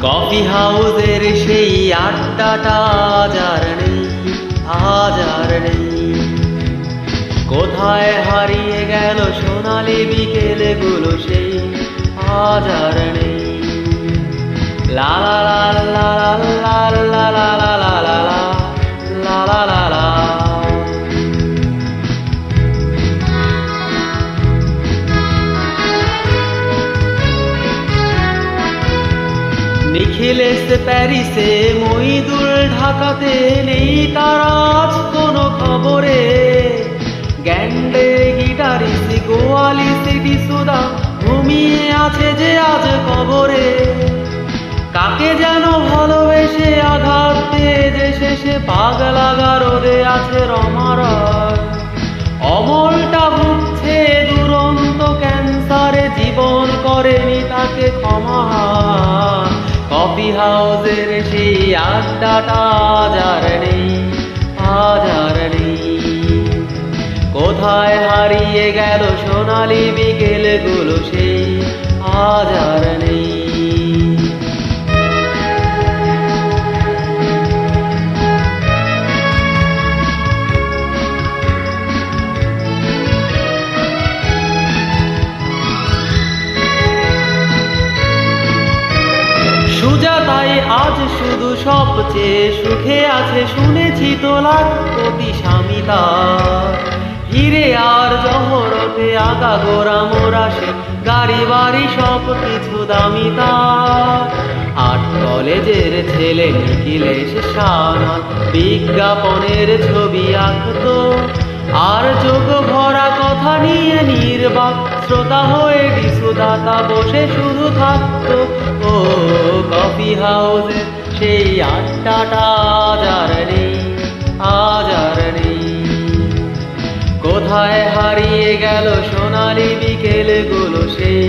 Coffee হাউসের সেই আড্ডাটা আজ আর নেই, আজ আর নেই। কোথায় হারিয়ে গেল সোনালি বিকেলগুলো সেই, আজ আর নেই। লা লা লা লা লা লা লা লা লা লা লা লা লা লা। নিখিলেশ প্যারিসে, মইদুল ঢাকাতে, নেই তার আজ কোনো খবরে। গ্যান্ডে গিটারিস্ট গোয়ালি সিটি সুদা ঘুমিয়ে আছে যে আজ কবরে। কাকে যেন ভালোবেসে আঘাত পেয়ে যে শেষে পাগলা গারদে আছে রমারায়। অমলটা ভুগছে দুরন্ত ক্যান্সারে, জীবন করেনি তাকে ক্ষমা। কফি হাউসের সেই আড্ডাটা আজ আর নেই, আজ আর নেই। কোথায় হারিয়ে গেল সোনালি বিকেলগুলো সেই, আজ আর নেই। সুজাতাই আজ শুধু সবচেয়ে সুখে আছে, শুনেছি তো লাখপতি স্বামী তার। হিরে আর জহরতে আগা গোড়া মোরা সে, গাড়ি বাড়ি সব কিছু দামি তার। আর্ট কলেজের ছেলে নিখিলেশ সানাত বিজ্ঞাপনের ছবি আঁকতো, আর যোগ ভরা কথা নিয়ে নির্বাক শ্রোতা হয়ে ডিসুদাতা বসে শুধু থাকতো। ও কফি হাউসে সেই আড্ডাটা আজ আর নেই, আজ আর নেই। কোথায় হারিয়ে গেল সোনালি বিকেলগুলো সেই,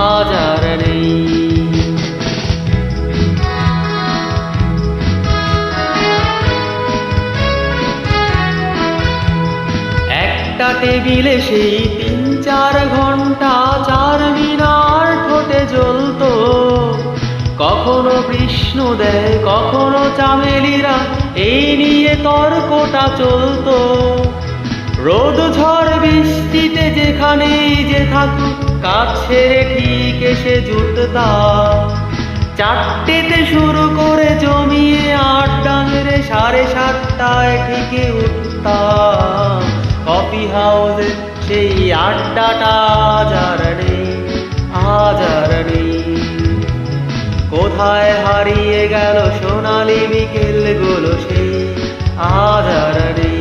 আজ আর নেই। একটা টেবিলে সেই ৩-৪ ঘন্টা ৪ মিনার ঠোঁটে জ্বলতো। কখনো কৃষ্ণ দেয়, কখনো চামেলিরা, এই নিয়ে তর্কটা চলতো। রোদ ঝড় বৃষ্টিতে যেখানেই যে থাকুক, কাজ ছেড়ে ঠিক এসে জুটতাম। ৪টেতে শুরু করে জমিয়ে আড্ডা মেরে ৭:৩০টায় ঠিকই উঠতাম। কফি হাউসে সেই আড্ডাটা আজ আর নেই, আজ আর নেই। কোথায় হারিয়ে গেল সোনালি বিকেলগুলো সেই, আজ আর নেই।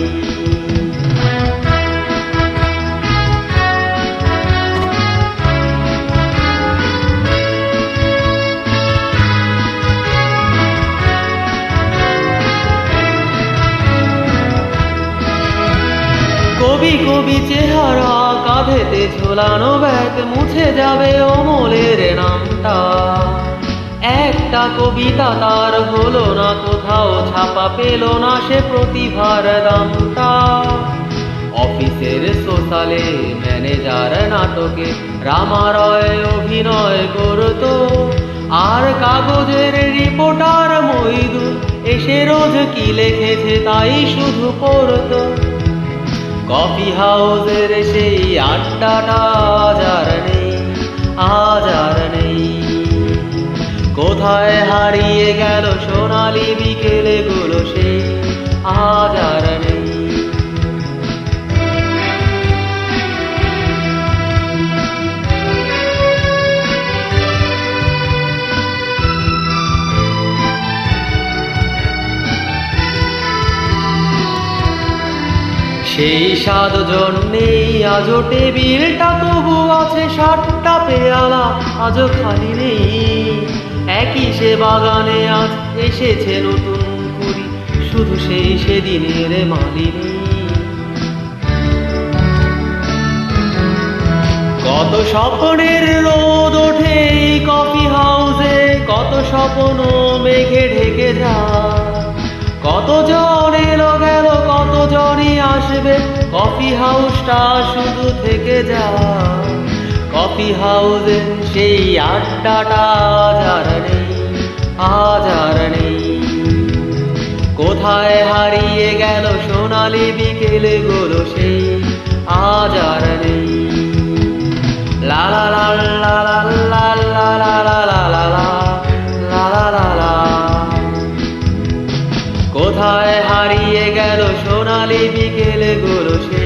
কবি কবি চেহারা, কাঁধেতে ঝোলানো ব্যাগ, মুছে যাবে অমলের নামটা। একটা কবিতা তার হলো না, কোথাও ছাপা পেল না সে প্রতিভার দামটা। অফিসের সোশ্যালে ম্যানেজার নাটকে রামারয় অভিনয় করতো, আর কাগজের রিপোর্টার মইদুল এসে রোজ কি লিখেছে তাই শুধু পড়তো। কফি হাউসের সেই আড্ডাটা আজ আর নেই, আজ আর নেই। কোথায় হারিয়ে গেল সোনালি বিকেলগুলো সেই, আজ আর নেই। সেই 7 জন নেই আজও টেবিলটা, তবু আছে 7টা পেয়ালা আজও খালি নেই। একই সে বাগানে আজ এসেছে নতুন কুড়ি, শুধু সেই সেদিনের মালিনী। কত স্বপ্নের রোদ ওঠে এই কফি হাউসে, কত স্বপ্ন মেঘে ঢেকে যায়। কতজন এলো গেল, কতজনই আসবে, কফি হাউসটা শুধু থেকে যায়। কফি হাউসে সেই আড্ডাটা আজ আর নেই, আজ আর নেই। কোথায় হারিয়ে গেল সোনালি বিকেলে গুলো সেই আজ আর নেই। লা লা লা লা লা লা লা লা লা লা লা লা লা লা লা। কোথায় হারিয়ে গেল সোনালি বিকেলে গুলো সেই